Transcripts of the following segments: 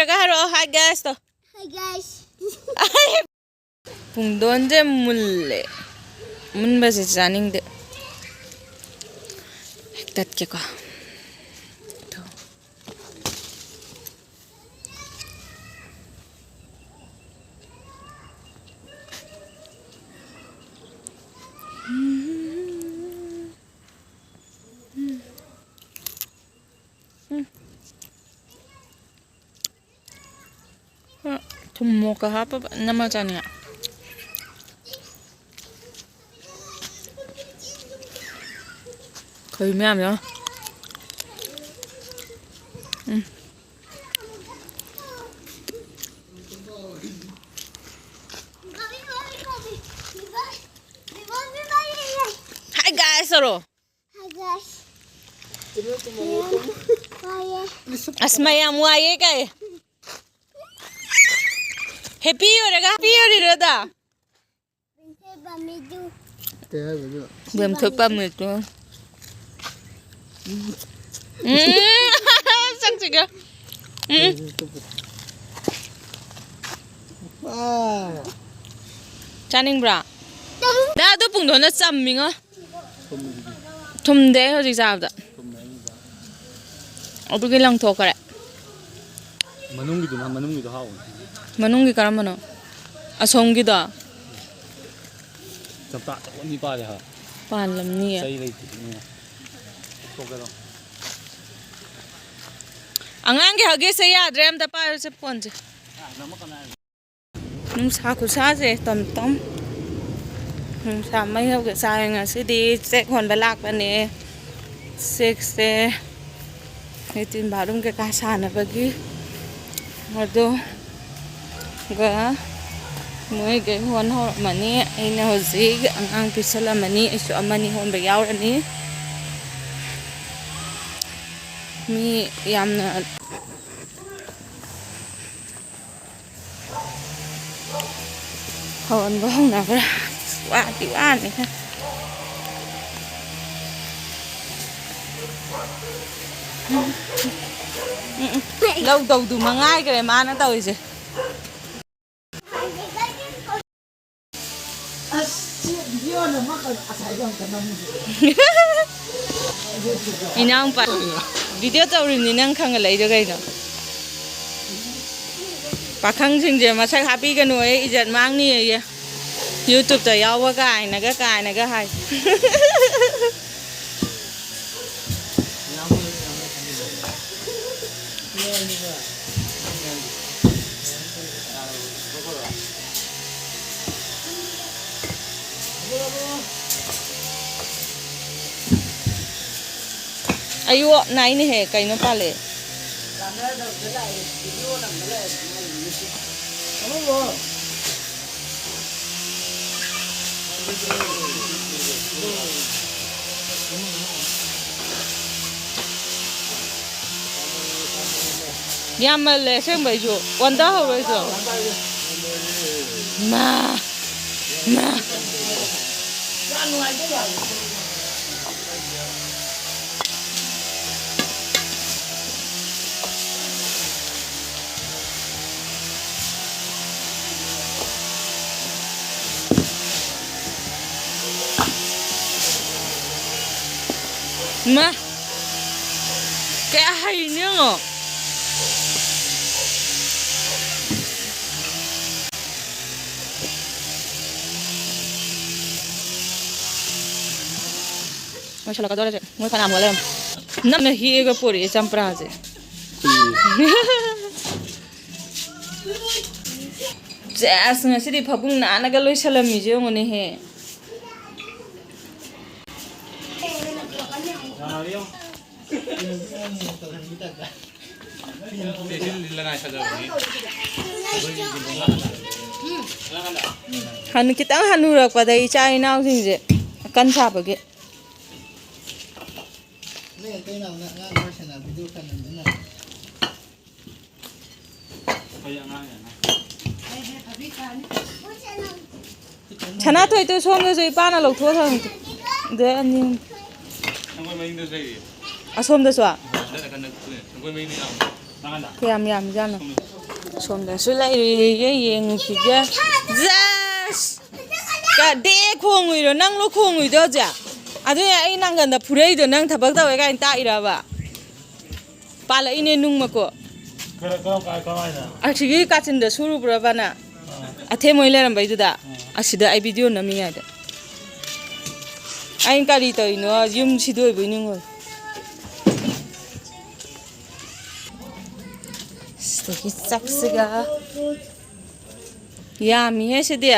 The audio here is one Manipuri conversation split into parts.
ꯂꯣꯏꯔꯒ ꯍꯥꯏꯔꯛꯑꯣ ꯍꯥꯏ ꯒꯥꯏꯁꯇꯣ Hi guys. ꯄꯨꯡꯗꯣꯟꯁꯦ ꯃꯨꯜꯂꯦ ꯃꯨꯟꯕꯁꯦ ꯆꯥꯅꯤꯡꯗꯦ ꯇꯠꯀꯦꯀꯣ thùng một cái hấp năm mươi chai nè khơi mềm nhá Hi guys rồi Hi guys. Asmaya muaye cái happy rồi đó happy rồi đó bơm thuốc bơm mệt luôn sang gì cơ Channing bra đã tôi bùng nó chậm mình á thùng đấy hơi gì sao vậy ở cái lăng thô cái manung cái mana asong cái đó Tempat tak ni pa dia. pan lam ni Saya lagi ni. Tok dah. angang cái hagi se ya drem ta pa se pon je nung sa khu sa je tom tom nung sa mai hau cái sa nga se di se kon ba lak ba ne se cái tin ba dum cái ka sa na ba gi ado ga mỗi cái hôn họ mà ní anh nào gì ang cái sala mà ní số mà ní hôn bị giàu ní mi yam na hôn bao nào ra quá tiểu an này ha lâu đầu từ mà ngay cái này mà nó tới gì Inang pa video tawrin ni nang khang lai do gai no pakhang sing je ma sak happy ka noi ijat mang ni ya YouTube ta yaw wa kai na ga hai ayo nai ni he kai no pale Yam le sem bai jo wanda ho bai jo ma Ma cái hay nữa Masya Allah kadang mau kan amal lem, nama higa puri campur aja. Jas ngasih di pabung na anak kalau salam hijau ngone he. Hanu kita hanu rak pada icai nau sing je, kan siapa ke? Chana tu itu suami tu ipana lok thua thang, deh ani. Asom tu sua. Yam jana. ꯁꯣꯝꯗꯁꯨ ꯂꯩꯔꯤꯌꯦ ꯌꯦꯡꯉꯨꯈꯤꯒꯦ ꯖꯁ ꯀꯗꯦ ꯈꯣꯡꯉꯨꯏꯔꯣ ꯅꯪꯂꯣ ꯈꯣꯡꯉꯨꯏꯗꯣ ꯍꯧꯖꯤꯛ ꯑꯗꯨꯅꯦ ꯑꯩ ꯅꯪꯒꯟꯗ ꯐꯨꯔꯛꯏꯗꯣ ꯅꯪ ꯊꯕꯛ ꯇꯧꯋꯦ ꯀꯥꯏꯅ ꯇꯥꯛꯏꯔꯕ ꯄꯥꯜꯂꯛꯏꯅꯦ ꯅꯨꯡ ꯃꯀꯣ ꯑꯁꯤꯒꯤ ꯀꯥꯆꯤꯟꯗ ꯁꯨꯔꯨꯕ꯭ꯔꯕꯅ ꯑꯊꯦꯝ ꯃꯣꯏ ꯂꯩꯔꯝꯕꯩꯗꯨꯗ ꯑꯁꯤꯗ ꯑꯩ ꯚꯤꯗꯤꯑꯣ ꯅꯝꯃꯤꯉꯩꯗ ꯑꯩꯅ ꯀꯔꯤ ꯇꯧꯔꯤꯅꯣ ꯌꯨꯝ ꯁꯤꯗꯣꯏꯕꯩ ꯅꯤꯡꯉꯣꯏ ꯁꯤꯗꯒꯤ ꯆꯥꯛꯁꯤꯒ ꯌꯥꯝꯃꯤꯍꯦ ꯁꯤꯗꯤ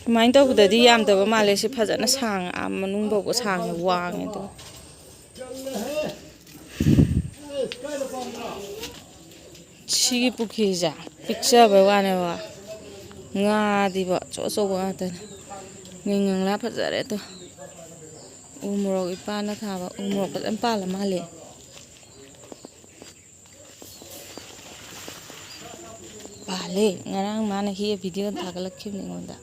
ꯁꯨꯃꯥꯏꯅ ꯇꯧꯕꯗꯗꯤ ꯌꯥꯝꯗꯕ ꯃꯥꯜꯂꯦ ꯁꯤ ꯐꯖꯅ ꯁꯥꯡꯉꯦ ꯃꯅꯨꯡ ꯐꯥꯎꯕ ꯁꯥꯡꯉꯦ ꯋꯥꯡꯉꯦ ꯑꯗꯨ 시기 뿌키자 픽셔 와네와 nga디바 쪼쪼고 하더니 닝닝라 파자레도 우무럭 이빠나 타바 우무럭 좀 빨라 말래 빨래 나랑 마나 히에 비디오 타글럭키는 건다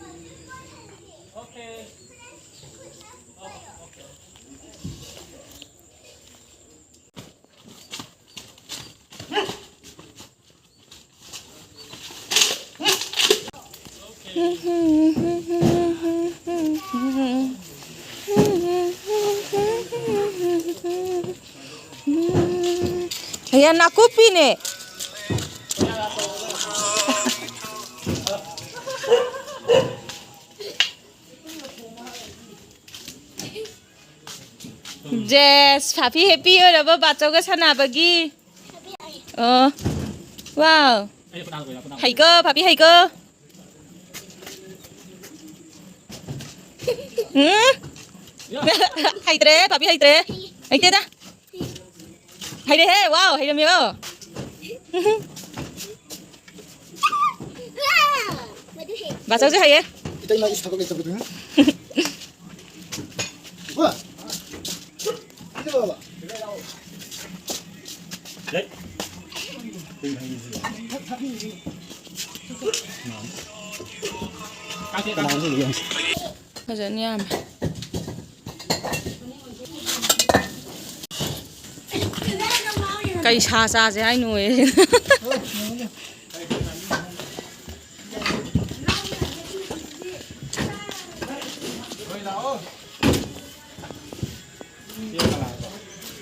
Ayan ako pine. Yes, happy happy ora ba bacho ka sanabagi. Oh. Wow. Hay ko, papi hay ko. Hay tre, papi hay tre. Hay tre da. Hay đấy he, wow, hay miếng không? Bà sao chứ hay ấy? Kita nak istirahat kita betul. Wah. Ini apa? Đấy. Bây giờ nha. Cây xa xa sẽ hay nuôi.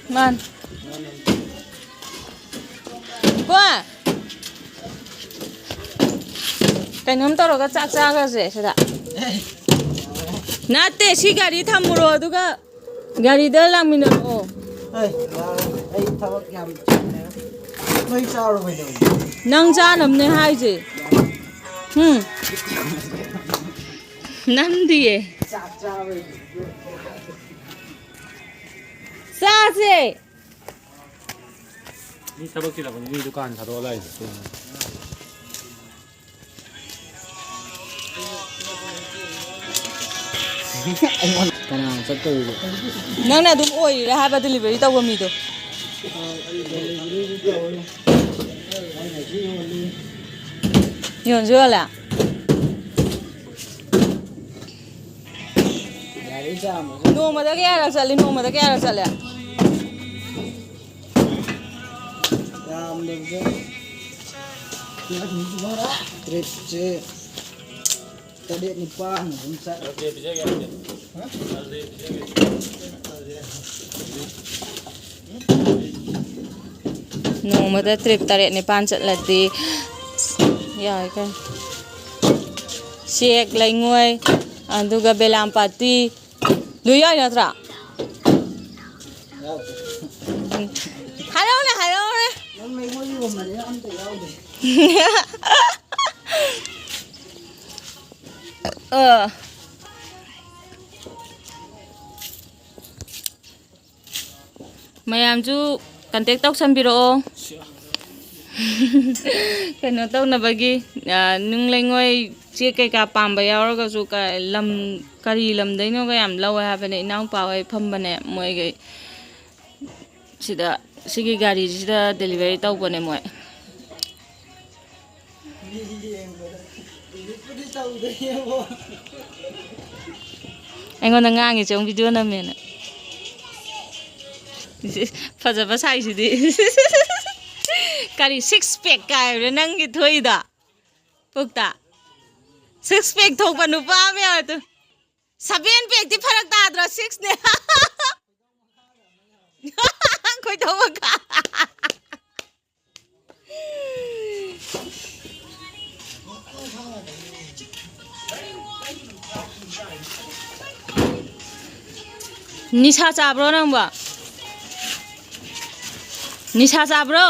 Man. Qua. Cái nấm tao nó chắc chắc cái gì thế đó. Nãy si gari tham muro aduga gari đó làm mình đâu. Ai thawak yam. Noi charo mai đâu. Nang cha nam ne hai gì. Nam đi. Cha mai. Sa gì. Ini sabak sila pun ini dukaan satu lagi. Kanang satu. Nang na dum oi ra ha ba delivery tàu mi do. Yon chưa là. No mà đã cái ra lên no mà đã cái ra lên. Ram dem je. Ya ni semua trip je. Tadi ni pan, rumah. No mà đã trip tarik ni pan set lagi. Ya kan. Siek lai ngoi. Anduga belam pati. Luya na tra. Hello nè, hello nè. Mai mau ni rumah dia ante yau deh. mayamju contact tawsanbiro kano tawnabagi nung lengoi che kai ka pamba yauraga su ka lam kari lam daino ga yam lawa habane inaw pawai phambane moi ge sida sigi gari sida delivery tawbane moi anh ngangi trong video na mena fazaba sai sidi ꯀꯔꯤ ꯁꯤꯛꯁ ꯄꯦꯛ ꯀꯥꯏꯕ꯭ꯔꯥ ꯅꯪꯒꯤ ꯊꯣꯛꯏꯗꯣ ꯄꯨꯛꯇ ꯁꯤꯛꯁ ꯄꯦꯛ ꯊꯣꯛꯄ ꯅꯨꯄꯥ ꯑꯃ ꯌꯥꯎꯔꯗꯨ ꯁꯚꯦꯟ ꯄꯦꯛꯇꯤ ꯐꯔꯛ ꯇꯥꯗ꯭ꯔꯣ ꯁꯤꯛꯁꯅꯦ ꯈꯣꯏꯗꯧ ꯃꯈꯥ ꯅꯤꯁꯥ ꯆꯥꯕ꯭ꯔꯣ ꯅꯪꯕꯣ ꯅꯤꯁꯥ ꯆꯥꯕ꯭ꯔꯣ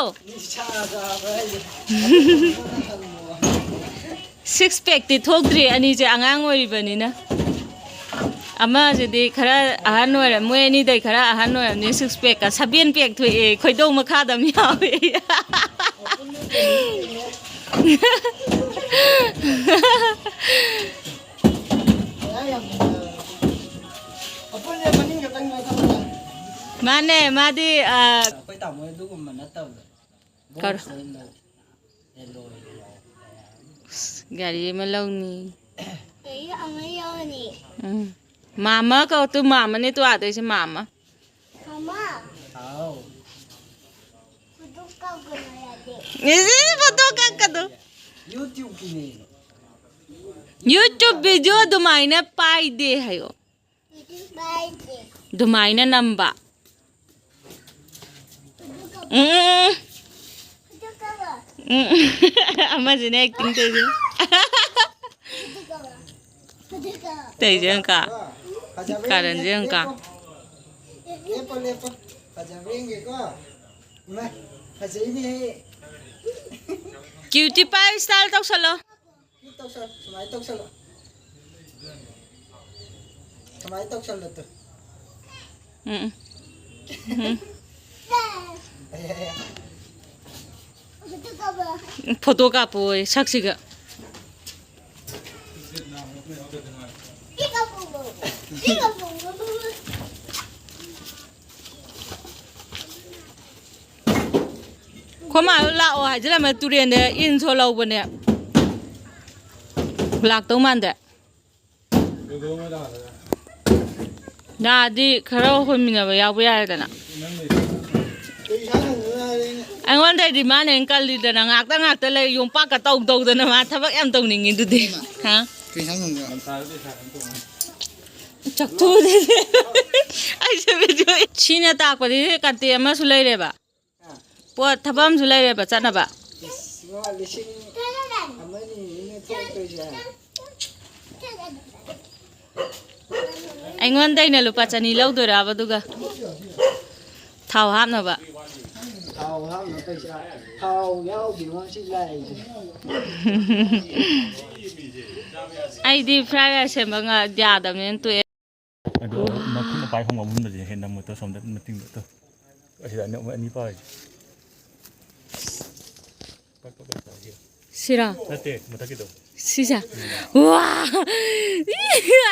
ꯁꯤꯛꯁ ꯄꯦꯛꯇꯤ ꯊꯣꯛꯇ꯭ꯔꯤ ꯑꯅꯤꯁꯦ ꯑꯉꯥꯡ ꯑꯣꯏꯔꯤꯕꯅꯤꯅ ꯑꯃꯁꯤꯗꯤ ꯈꯔ ꯑꯍꯟ ꯑꯣꯏꯔ ꯃꯣꯏ ꯑꯅꯤꯗꯩ ꯈꯔ ꯑꯍꯟ ꯑꯣꯏꯔꯝꯅꯤ ꯁꯤꯛꯁ ꯄꯦꯛꯀ ꯁꯚꯦꯟ ꯄꯦꯛ ꯊꯣꯛꯑꯦ ꯈꯣꯏꯗꯧ ꯃꯈꯥꯗ ꯑꯃ ꯌꯥꯎꯋꯦ ꯃꯥꯅꯦ ꯃꯥꯗꯤ ꯑꯩꯈꯣꯏ ꯇꯥꯃꯣ ꯑꯗꯨꯒꯨꯝꯕ ꯅꯠꯇꯕꯗ ꯒꯥꯔꯤ ꯑꯃ ꯂꯧꯅꯤ Hey, I'm Leonie. ꯃꯥꯃ ꯀꯧ ꯇꯨ ꯃꯥꯃꯅꯦ ꯇꯨ ꯑꯥꯗꯩꯁꯦ ꯃꯥꯃ Mama, ꯑꯥꯎ photo call gonna yade. ꯏꯁꯤ ꯐꯣꯇꯣ ꯀꯛꯀꯗꯨ ꯌꯨꯇ꯭ꯌꯨꯕꯀꯤꯅꯦ ꯌꯨꯇ꯭ꯌꯨꯕ ꯚꯤꯗꯤꯑꯣ ꯑꯗꯨꯃꯥꯏꯅ ꯄꯥꯏꯗꯦ ꯍꯥꯏꯌꯣ Bye. ꯑꯗꯨꯃꯥꯏꯅ ꯅꯝꯕ Photo cover. ꯑꯃꯁꯤꯅ ꯑꯦꯛꯇꯤꯡ ꯇꯧꯔꯤ Photo cover. Photo cover. ꯇꯩꯁꯦ ꯑꯪꯀ ꯐꯖꯕ ꯀꯥꯔꯟꯁꯦ ꯑꯪꯀ ꯂꯦꯞꯄꯣ ꯂꯦꯞꯄꯣ ꯐꯖꯕ ꯌꯦꯡꯒꯦꯀꯣ ꯏꯃꯥ ꯐꯖꯩꯅꯦꯍꯦ ꯀ꯭ꯌꯨꯇꯤ ꯄꯥꯏ ꯁ꯭ꯇꯥꯏꯜ ꯇꯧꯁꯜꯂꯣ ꯇꯧꯁꯜ ꯁꯨꯃꯥꯏꯅ ꯇꯧꯁꯜꯂꯣ ꯁꯨꯃꯥꯏꯅ ꯇꯧꯁꯜꯂꯣ ꯇꯨ Photo cover. ꯐꯣꯇꯣ ꯀꯥꯞꯄꯣꯏ ꯁꯛꯁꯤꯒ Peekaboo. Peekaboo. ꯈꯣꯏꯃꯥ ꯂꯥꯛꯑꯣ ꯍꯥꯏꯖꯤꯜꯂꯝꯃ ꯇꯨꯔꯦꯟꯗ ꯏꯟ ꯁꯣ ꯂꯧꯕꯅꯦ ꯂꯥꯛꯇꯧ ꯃꯥꯟꯗꯦ ꯌꯥꯗꯤ ꯈꯔ ꯍꯣꯟꯃꯤꯟꯅꯕ ꯌꯥꯎꯕ ꯌꯥꯔꯦꯗꯅ ꯑꯩꯉꯣꯟꯗꯩꯗꯤ ꯃꯥꯅ ꯍꯦꯟꯅ ꯀꯜꯂꯤꯗꯅ ꯉꯥꯛꯇ ꯂꯩ ꯌꯣꯝꯄꯥꯛꯀ ꯇꯧꯗꯅ ꯃꯥ ꯊꯕꯛ ꯌꯥꯝ ꯇꯧꯅꯤꯡꯉꯤ ꯑꯗꯨꯗꯤ ꯍꯥ ꯆꯥꯛꯊꯨꯗꯤ ꯑꯩꯁꯨ ꯚꯤꯗꯤꯑꯣ ꯁꯤꯅ ꯇꯥꯛꯄꯗꯤ ꯀꯟꯇꯦ ꯑꯃꯁꯨ ꯂꯩꯔꯦꯕ ꯄꯣꯠ ꯊꯕꯛ ꯑꯃꯁꯨ ꯂꯩꯔꯦꯕ ꯆꯠꯅꯕ ꯂꯤꯁꯤꯡ ꯑꯃꯅꯤꯅ ꯊꯣꯛꯇꯣꯏꯁꯦ ꯑꯩꯉꯣꯟꯗꯩꯅ ꯂꯨꯄꯥ 200 ꯂꯧꯗꯣꯏꯔꯕ ꯑꯗꯨꯒ ꯊꯥꯎ ꯍꯥꯞꯅꯕ ꯊꯥꯎ ꯍꯥꯞꯅ ꯄꯩꯁꯥ ꯊꯥꯎ ꯌꯥꯎꯗꯦꯉꯣ ꯁꯤ ꯂꯥꯛꯏꯁꯦ ꯑꯩꯗꯤ ꯐ꯭ꯔꯥꯏ ꯔꯥꯏꯁ ꯁꯦꯝꯕ ꯌꯥꯗꯕꯅꯤꯅ ꯇꯣꯛꯑꯦ ꯑꯗꯣ ꯃꯈꯨꯠꯅ ꯄꯥꯏ ꯐꯪꯕ ꯃꯨꯟꯕꯁꯦ ꯍꯦꯟꯅ ꯃꯨꯠꯇꯣ ꯁꯣꯝꯗ ꯃꯇꯤꯡꯗꯣ ꯇꯣ ꯑꯁꯤꯗ ꯑꯅꯤ ꯄꯥꯏ ꯁꯤꯔꯥ ꯅꯠꯇꯦ ꯃꯊꯛꯀꯤꯗꯣ ꯁꯤꯁꯦ ꯋꯥ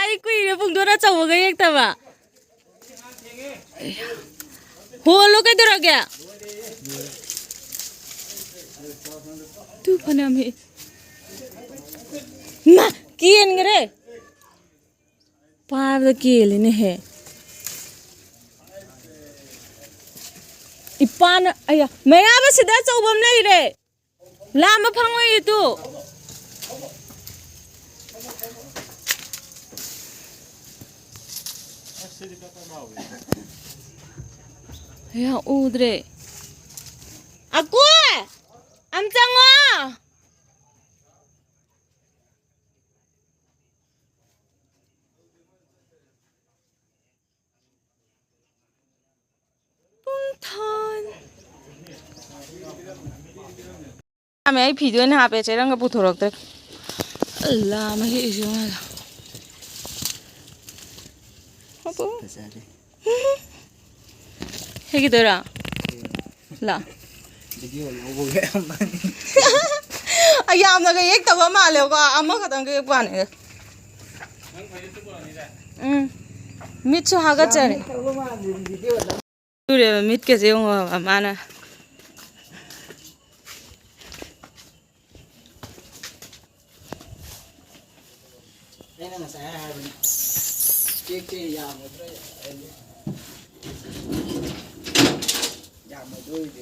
ꯑꯩ ꯀꯨꯏꯔꯦ ꯄꯨꯡꯗꯣꯟ ꯑꯆꯧꯕꯒ ꯌꯦꯛꯇꯕ ꯍꯣꯜꯂꯣ ꯀꯩꯗꯧꯔꯒꯦ ꯇꯨ ꯐꯅꯌꯥꯝ ꯍꯦꯛ ꯃꯥ ꯀꯦꯟꯒꯔꯦ ꯄꯥꯕꯗ ꯀꯦꯜꯂꯤꯅꯦꯍꯦ ꯏꯄꯥꯅ ꯑꯌꯥ ꯃꯌꯥꯝꯕꯁꯤꯗ ꯑꯆꯧꯕ ꯑꯃ ꯂꯩꯔꯦ ꯂꯥꯝꯕ ꯐꯪꯉꯣꯏꯌꯦ ꯇꯨ ꯑꯌꯥ ꯎꯗ꯭ꯔꯦ ꯑꯀꯣꯏ ꯑꯝ ꯆꯪꯉꯣ ꯑꯩ ꯐꯤꯗꯣ ꯑꯣꯏꯅ ꯍꯥꯞꯄꯦ ꯆꯦꯔꯪꯒ ꯄꯨꯊꯣꯔꯛꯇ꯭ꯔꯦ ꯂꯥꯝꯃ ꯍꯦꯛꯏꯁꯦ ꯐꯖꯔꯦ ꯍꯦꯛꯈꯤꯗꯣꯏꯔꯣ ꯂꯥ ꯚꯤꯗꯤꯑꯣ ꯂꯧꯕꯒ ꯌꯥꯝꯕꯅꯤ ꯌꯥꯝꯅꯒ ꯌꯦꯛꯇꯕ ꯃꯥꯜꯂꯦꯕꯀꯣ ꯑꯃꯈꯛꯇꯪꯒ ꯌꯦꯛꯄ ꯋꯥꯅꯤꯗ ꯃꯤꯠꯁꯨ ꯍꯥꯒꯠꯆꯔꯦ ꯇꯨꯔꯦꯕ ꯃꯤꯠꯀꯁꯦ ꯌꯦꯡꯉꯣꯕ ꯃꯥꯅ ꯑꯩꯅ ꯉꯁꯥꯏ ꯍꯥꯏꯕꯅꯤ ꯀꯦꯛꯁꯦ ꯌꯥꯝꯃꯗꯣꯏꯗꯤ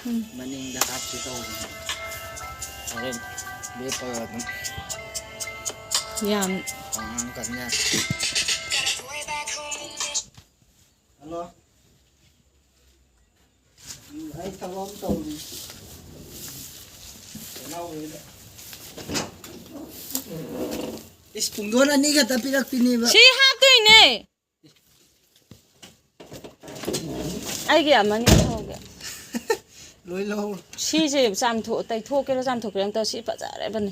Maning dakap sito. Arin, bepa naman. Yam. Pangangkat niya. Ano? Ay, tawag to. Ispunggolan ni ka tapi nagpiniba. 시 합도이네. 아이게 안 많이 나오게. Loy-loy. 시제 잠토 따이 토케로 잠토 그냥 또 시빠자래 버네.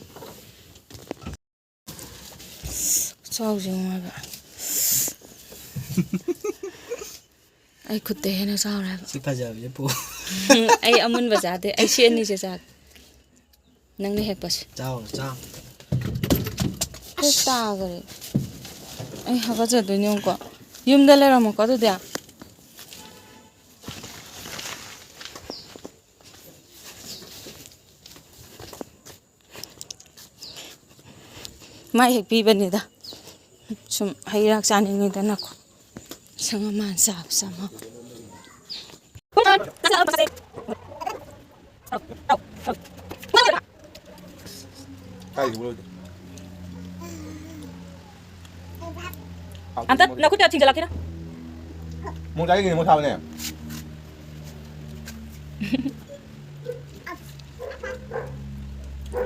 저우지마가. 아이 그때 해나 사오라. Sipajabi po. 아이 아문 바자데 아이 시엔니 제자. 낭네 핵바시. Ciao, ciao. 됐다 그래. 아이 하가자 눈용과. юм달래라 먹어도 돼. mai hek pi bani da sum hairak sani ni da nako sanga man sap sama anta naku ta tinjala kira Mau cari gini mau tahu nih.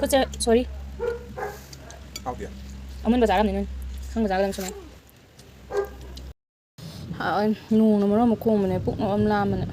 ko sorry Tahu dia. amun bazar amne sang bazar lam sama ha nu no mo ko mane puk no am la mane